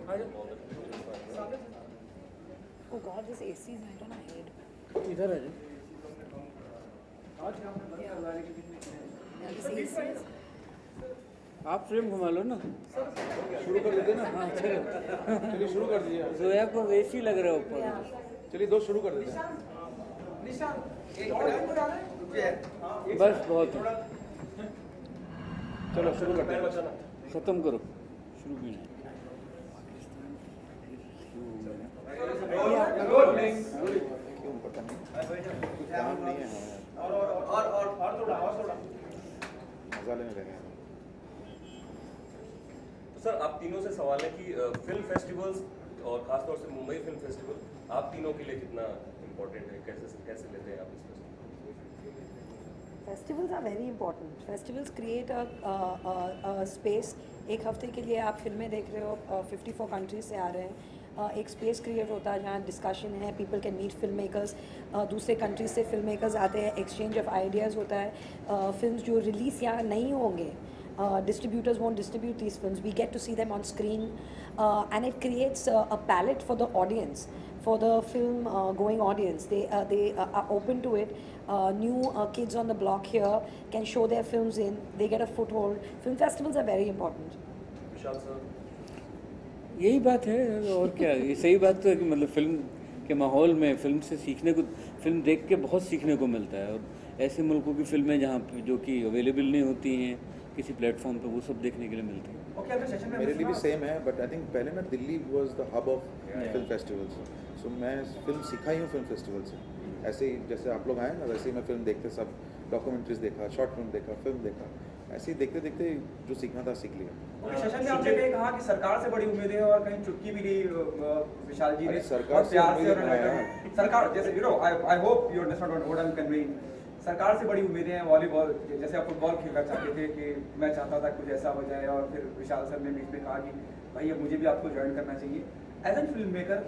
Oh God, this AC is right on my head. इधर है जी। Yeah, this AC is. आप frame घुमा लो ना, शुरू कर देते ना। हाँ चलो, चलिए शुरू कर दीजिए। जोया को वैसी लग रहा है ऊपर। चलिए दो शुरू कर देते हैं। बस बहुत है, चलो शुरू करते हैं। खत्म करो, शुरू भी नहीं। क्यों पता नहीं, काम नहीं है और थोड़ा मजा लेने लगे हैं। तो सर आप तीनों से सवाल है कि फिल्म फेस्टिवल्स और खासतौर से मुंबई फिल्म फेस्टिवल आप तीनों के लिए कितना इम्पोर्टेंट है, कैसे लेते हैं आप इस festival? Festivals are very important. Festivals create a space. एक हफ्ते के लिए आप फिल्में देख रहे हो, 54 कंट्रीज से आ रहे हैं। एक स्पेस क्रिएट होता है जहाँ डिस्कशन है, people can meet film makers, दूसरे कंट्रीज से फिल्म मेकर्स आते हैं, एक्सचेंज ऑफ आइडियाज़ होता है। फिल्म्स जो रिलीज़ यहाँ नहीं होंगे, distributors won't distribute these films, we get to see them on screen, and it creates a palette for the audience, for the film going audience. They are open to it. New kids on the block here can show their films in, they get a foothold. Film festivals are very important. Vishal sir, यही बात है और क्या, ये सही बात तो है कि मतलब फिल्म के माहौल में फिल्म से सीखने को, फिल्म देख के बहुत सीखने को मिलता है। और ऐसे मुल्कों की फिल्में जहाँ जो कि अवेलेबल नहीं होती हैं किसी प्लेटफॉर्म पे, वो सब देखने के लिए मिलती हैं। मेरे लिए भी सेम है, बट आई थिंक पहले ना Delhi was the hub of film festivals. So मैं फिल्म सीखा ही हूँ फिल्म फेस्टिवल से। ऐसे ही जैसे आप लोग आए ना, वैसे ही मैं फिल्म देखते सब डॉक्यूमेंट्रीज देखा, शॉर्ट फिल्म देखा, फिल्म देखा, ऐसे ही देखते देखते जो सीखना था सीख लिया। सेशन में आपने कहा कि सरकार से बड़ी उम्मीदें हैं और कहीं चुटकी भी नहीं विशाल जी ने। अरे सरकार से उम्मीदें नहीं है। सरकार जैसे I hope you understand what I am conveying. सरकार से बड़ी उम्मीदें हैं, वॉलीबॉल जैसे आप फुटबॉल खेलना चाहते थे कि मैं चाहता था कुछ ऐसा हो जाए, और फिर विशाल सर ने बीच में कहा कि भाई अब मुझे भी आपको ज्वाइन करना चाहिए। एज एन फिल्म मेकर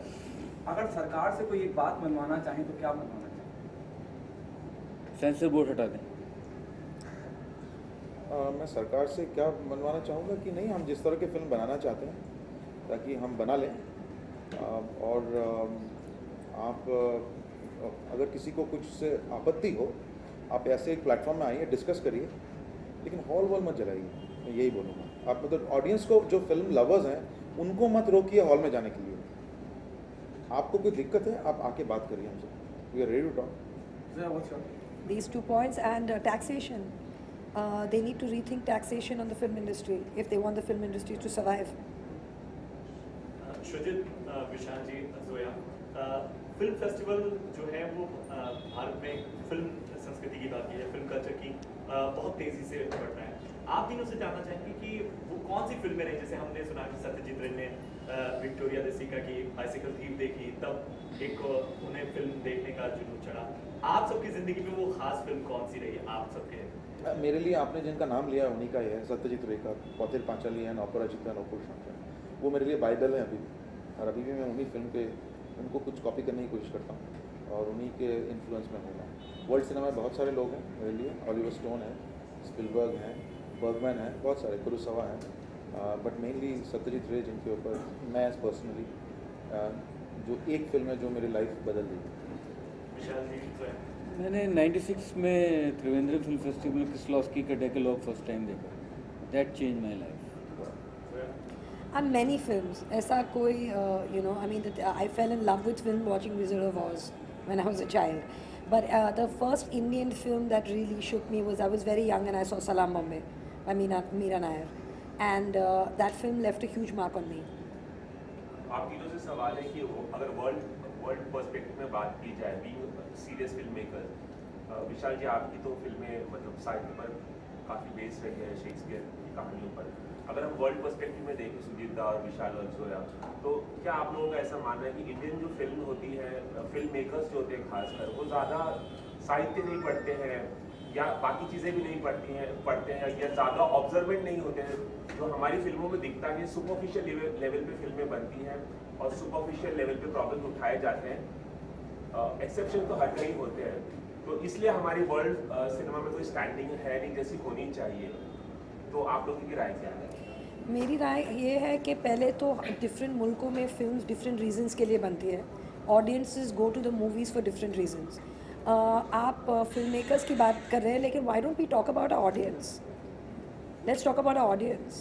अगर सरकार से कोई एक बात मनवाना चाहें तो क्या मनवाना चाहें? सेंसर बोर्ड हटा दें। मैं सरकार से क्या मनवाना चाहूँगा कि नहीं, हम जिस तरह की फिल्म बनाना चाहते हैं ताकि हम बना लें। और आप अगर किसी को कुछ से आपत्ति हो, आप ऐसे एक प्लेटफॉर्म में आइए, डिस्कस करिए, लेकिन हॉल वॉल मत जलाइए। मैं यही बोलूँगा। आप मतलब ऑडियंस को, जो फिल्म लवर्स हैं, उनको मत रोकिए हॉल में जाने के लिए। आपको कोई दिक्कत है, आप आके बात करिए हमसे। We are ready to talk. These 2 points and taxation. They need to rethink taxation on the film industry if they want the film industry to survive. Shoojit, Vishal ji, Zoya, film festival जो है वो भारत में फिल्म संस्कृति की बात की है, फिल्म कल्चर की बहुत तेज़ी से बढ़ रहा है। आप तीनों से जानना चाहेंगे कि वो कौन सी फिल्में रही, जैसे हमने सुना कि सत्यजीत रे ने विक्टोरिया द सिका की बाइसिकल थीफ देखी, तब एक उन्हें फिल्म देखने का जुनून चढ़ा। आप सबकी ज़िंदगी में वो खास फिल्म कौन सी रही है आप सबके? मेरे लिए आपने जिनका नाम लिया उन्हीं का ही है, सत्यजीत रे का पौथिर पांचाली है, नौपराजिता नौपुर शंकर। वो मेरे लिए बाइबल है अभी, और अभी भी मैं उन्हीं फिल्म पे उनको कुछ कॉपी करने की कोशिश करता हूँ और उन्हीं के इन्फ्लुएंस में हूँ मैं। वर्ल्ड सिनेमा में बहुत सारे लोग हैं मेरे लिए, ऑलिवर स्टोन है, स्पिलबर्ग हैं, बर्गमैन है, बहुत सारे, कुरोसावा हैं, बट मेनली सत्यजीत रे, जिनके ऊपर मैं पर्सनली जो एक फिल्म है जो मेरी लाइफ बदल दी। विशाल जी, जोया। मैंने 96 में त्रिवेंद्र फिल्म फेस्टिवल किस्लॉस्की का डेकेलॉग फर्स्ट टाइम देखा। That change my life. And many films. ऐसा कोई I mean, I fell in love with film watching Wizard of Oz when I was a child. But the first Indian film that really shook me was, I was very young and I saw Salaam Bombay by Meera Nair. And that film left a huge mark on me. आप तीनों से सवाल है कि अगर world perspective में बात की जाए, बीइंग सीरियस फिल्म मेकर, विशाल जी आपकी तो फिल्में मतलब साहित्य पर काफ़ी बेस रही है, शेक्सपियर की कहानियों पर। अगर हम वर्ल्ड पर्सपेक्टिव में देखें सुजीत दा और विशाल और जोया, तो क्या आप लोगों का ऐसा मानना है कि इंडियन जो फिल्म होती है, फिल्म मेकर्स जो होते हैं खासकर, वो ज़्यादा साहित्य नहीं पढ़ते हैं या बाकी चीज़ें भी नहीं पढ़ते हैं या ज़्यादा ऑब्जर्वेंट नहीं होते हैं? जो हमारी फिल्मों में दिखता है कि सुपरफिशियल लेवल पे फिल्में बनती हैं और सुपरफिशियल लेवल पे प्रॉब्लम उठाए जाते हैं। एक्सेप्शन तो हर कहीं होते हैं, तो इसलिए हमारी वर्ल्ड सिनेमा में कोई स्टैंडिंग है नहीं जैसी होनी चाहिए। तो आप लोगों की राय क्या है? मेरी राय ये है कि पहले तो डिफरेंट मुल्कों में फिल्म्स डिफरेंट रीजंस के लिए बनती है. Audiences go to the movies for different reasons. आप फिल्म मेकर्स की बात कर रहे हैं, लेकिन why don't we talk about our audience? Let's talk about our audience,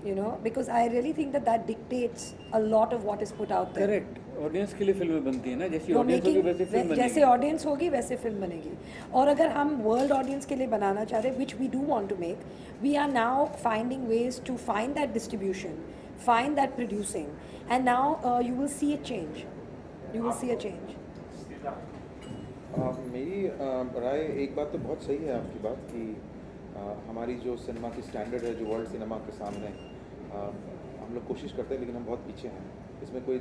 you know, because I really think that dictates a lot of what is put out there. Correct, audience के लिए फिल्में बनती है ना, जैसी You're ऑडियंस होगी making वैसे film जैसे बनेगी. ऑडियंस होगी वैसे फिल्म बनेगी. और अगर हम वर्ल्ड ऑडियंस के लिए बनाना चाहते हैं, which we do want to make, we are now finding ways to find that distribution, find that producing, and now you will see a change. You will see a change. मेरी राय, एक बात तो बहुत सही है आपकी बात कि हमारी जो सिनेमा की स्टैंडर्ड है, जो वर्ल्ड सिनेमा के सामने हम लोग कोशिश करते हैं, लेकिन हम बहुत पीछे हैं. इसमें कोई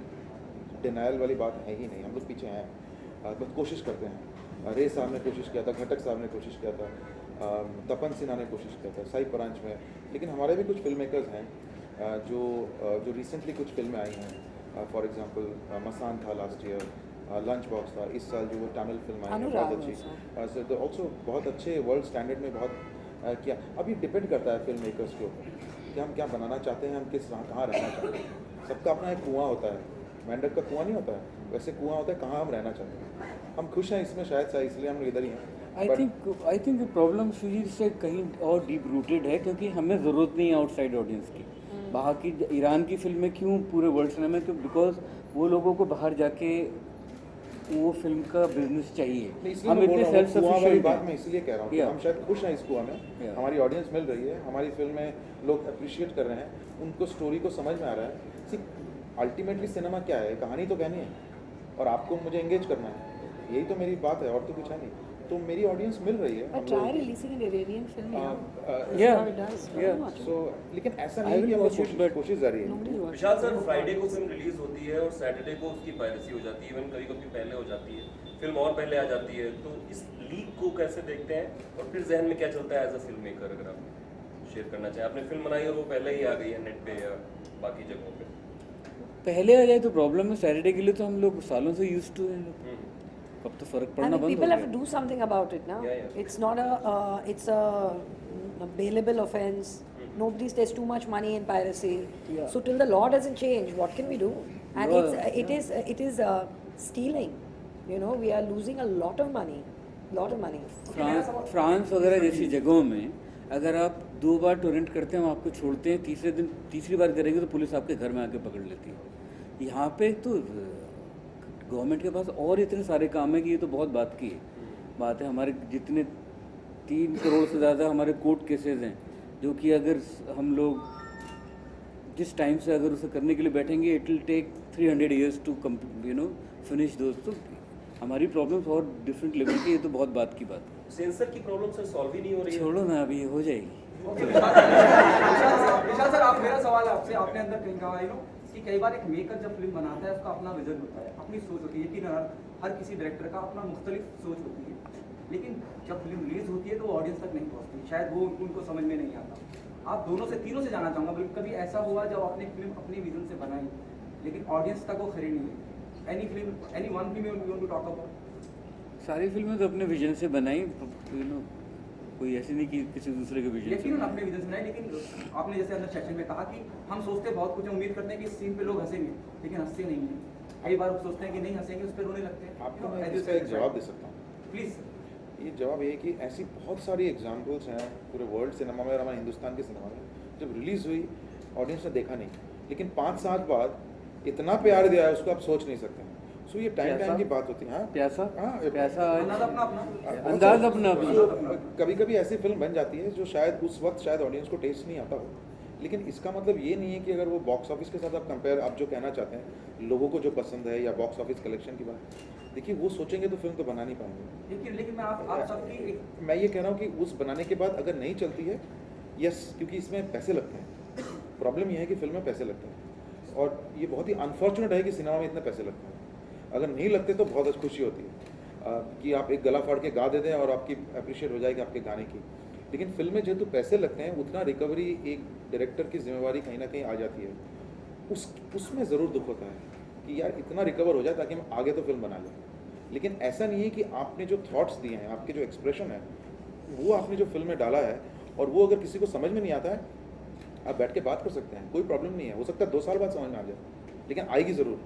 डिनायल वाली बात है ही नहीं. हम लोग पीछे हैं, बहुत कोशिश करते हैं. रे साहब ने कोशिश किया था, घटक साहब ने कोशिश किया था, तपन सिन्हा ने कोशिश किया था, साई परांच में. लेकिन हमारे भी कुछ फिल्म मेकर्स हैं जो रिसेंटली कुछ फिल्में आई हैं. फॉर एग्जांपल मसान था लास्ट ईयर, लंच बॉक्स था. इस साल जो वो तमिल फिल्म आई है बहुत अच्छी. तो ऑल्सो बहुत अच्छे वर्ल्ड स्टैंडर्ड में बहुत किया. अब ये डिपेंड करता है फिल्म मेकर्स के ऊपर कि हम क्या बनाना चाहते हैं, हम किस कहाँ रहना चाहते हैं. सबका अपना एक कुआं होता है. मेंढक का कुआं नहीं होता है, वैसे कुआं होता है कहाँ हम रहना चाहते हैं. हम खुश हैं इसमें शायद से, इसलिए हम इधर ही हैं. आई थिंक प्रॉब्लम सुजीत से कहीं और डीप रूटेड है, क्योंकि हमें ज़रूरत नहीं है आउटसाइड ऑडियंस की. बाहर की ईरान की फिल्में क्यों पूरे वर्ल्ड सिनेमा में, बिकॉज वो लोगों को बाहर जाके वो फिल्म का बिजनेस चाहिए. हम इतने सेल्फ सफिशिएंट बात हैं. मैं इसलिए कह रहा हूँ कि हम शायद खुश हैं इस कुआं में. हमारी ऑडियंस मिल रही है, हमारी फिल्म में लोग अप्रिशिएट कर रहे हैं, उनको स्टोरी को समझ में आ रहा है. अल्टीमेटली सिनेमा क्या है, कहानी तो कहनी है और आपको मुझे एंगेज करना है. यही तो मेरी बात है, और तो कुछ है नहीं. तो मेरी ऑडियंस मिल रही है. But try releasing an Iranian film. सो लेकिन ऐसा नहीं कि हम लोग कोशिश जारी है. विशाल सर, फ्राइडे को फिल्म रिलीज होती है और सैटरडे को उसकी पायरेसी हो जाती है, इवन कभी कभी पहले हो जाती है, फिल्म और पहले आ जाती है. तो इस लीक को कैसे देखते हैं, और फिर जहन में क्या चलता है एज अ फिल्म मेकर, अगर आप शेयर करना चाहें? आपने फिल्म बनाई और वो पहले ही आ गई है नेट पे या बाकी जगहों पे. पहले आ जाए तो प्रॉब्लम है. सैटरडे के लिए तो हम लोग सालों से यूज्ड टू हैं. अब तो फर्क I पड़ना mean, बंद हो people have to गया. do something about it now. Yeah. It's not it's a bailable offense. Nobody's, there's too much money in piracy. Yeah. So till the law doesn't change, what can we do? And No, it is stealing. You know, we are losing a lot of money. France वगैरह जैसी जगहों में अगर आप 2 बार Torrent करते हैं, हम आपको छोड़ते हैं, तीसरी बार करेंगे तो पुलिस आपके घर में आके पकड़ लेती है. यहाँ पे तो गवर्नमेंट के पास और इतने सारे काम है कि ये तो बहुत बात है. हमारे जितने 3 करोड़ से ज़्यादा हमारे कोर्ट केसेस हैं, जो कि अगर हम लोग जिस टाइम से अगर उसे करने के लिए बैठेंगे, it will take 300 years to finish दोस्त. तो हमारी प्रॉब्लम्स और डिफरेंट लेवल की, ये तो बहुत बात की बात है. सेंसर की प्रॉब्लम सर सॉल्व ही नहीं हो रही है. छोड़ो ना, अभी हो जाएगी. विशाल सर, आप, मेरा सवाल है आपसे. आपने अंदर कहीं कहा कि कई बार एक मेकर जब फिल्म बनाता है उसका अपना विजन होता है, अपनी सोच होती है. कि हर किसी डायरेक्टर का अपना मुख्तलिफ सोच होती है, लेकिन जब फिल्म रिलीज होती है तो वो ऑडियंस तक नहीं पहुंचती, शायद वो उनको समझ में नहीं आता. आप तीनों से जानना चाहूँगा, बल्कि कभी ऐसा हुआ जब आपने फिल्म अपने विजन से बनाई लेकिन ऑडियंस तक वो खरी नहीं है? Any one film you want to talk about? सारी फिल्में तो अपने विजन से बनाई, कोई ऐसी नहीं कि किसी दूसरे के विजन से. लेकिन अपने विजन से बनाई, लेकिन आपने जैसे अंदर सेक्शन में कहा कि हम सोचते बहुत कुछ, उम्मीद करते हैं कि इस सीन पे लोग हंसेंगे, लेकिन हंसते नहीं हैं. कई बार सोचते हैं कि नहीं हंसेंगे, उस पर रोने लगते हैं. आपको मैं इसका एक जवाब दे सकता हूँ प्लीज़. ये जवाब ये है कि ऐसी बहुत सारी एग्जांपल्स हैं पूरे वर्ल्ड सिनेमा में और हमारे हिंदुस्तान के सिनेमा में, जब रिलीज़ हुई ऑडियंस ने देखा नहीं, लेकिन 5 साल बाद इतना प्यार दिया है उसको आप सोच नहीं सकते. सो ये टाइम की बात होती है. प्यासा अपना अंदाज अपना. कभी कभी ऐसी फिल्म बन जाती है जो शायद उस वक्त शायद ऑडियंस को टेस्ट नहीं आता हो, लेकिन इसका मतलब ये नहीं है कि अगर वो बॉक्स ऑफिस के साथ आप कंपेयर, आप जो कहना चाहते हैं लोगों को जो पसंद है या बॉक्स ऑफिस कलेक्शन की बात, देखिए वो सोचेंगे तो फिल्म तो बना नहीं पाएंगे. लेकिन मैं आप सबकी, मैं ये कह रहा हूँ कि उस बनाने के बाद अगर नहीं चलती है, यस, क्योंकि इसमें पैसे लगते हैं. प्रॉब्लम यह है कि फिल्म में पैसे लगते हैं और ये बहुत ही अनफॉर्चुनेट है कि सिनेमा में इतने पैसे लगते हैं. अगर नहीं लगते तो बहुत खुशी होती है कि आप एक गला फाड़ के गा दे दें और आपकी अप्रिशिएट हो जाएगी आपके गाने की. लेकिन फिल्म में जेहेतु पैसे लगते हैं, उतना रिकवरी एक डायरेक्टर की जिम्मेवारी कहीं ना कहीं आ जाती है. उसमें ज़रूर दुख होता है कि यार इतना रिकवर हो जाए ताकि हम आगे तो फिल्म बना लें. लेकिन ऐसा नहीं है कि आपने जो थॉट्स दिए हैं, आपके जो एक्सप्रेशन है, वो आपने जो फिल्म में डाला है और वो अगर किसी को समझ में नहीं आता है आप बैठ के बात कर सकते हैं, कोई प्रॉब्लम नहीं है। हो सकता है 2 साल बाद समझ में आ जाए, लेकिन आएगी ज़रूर।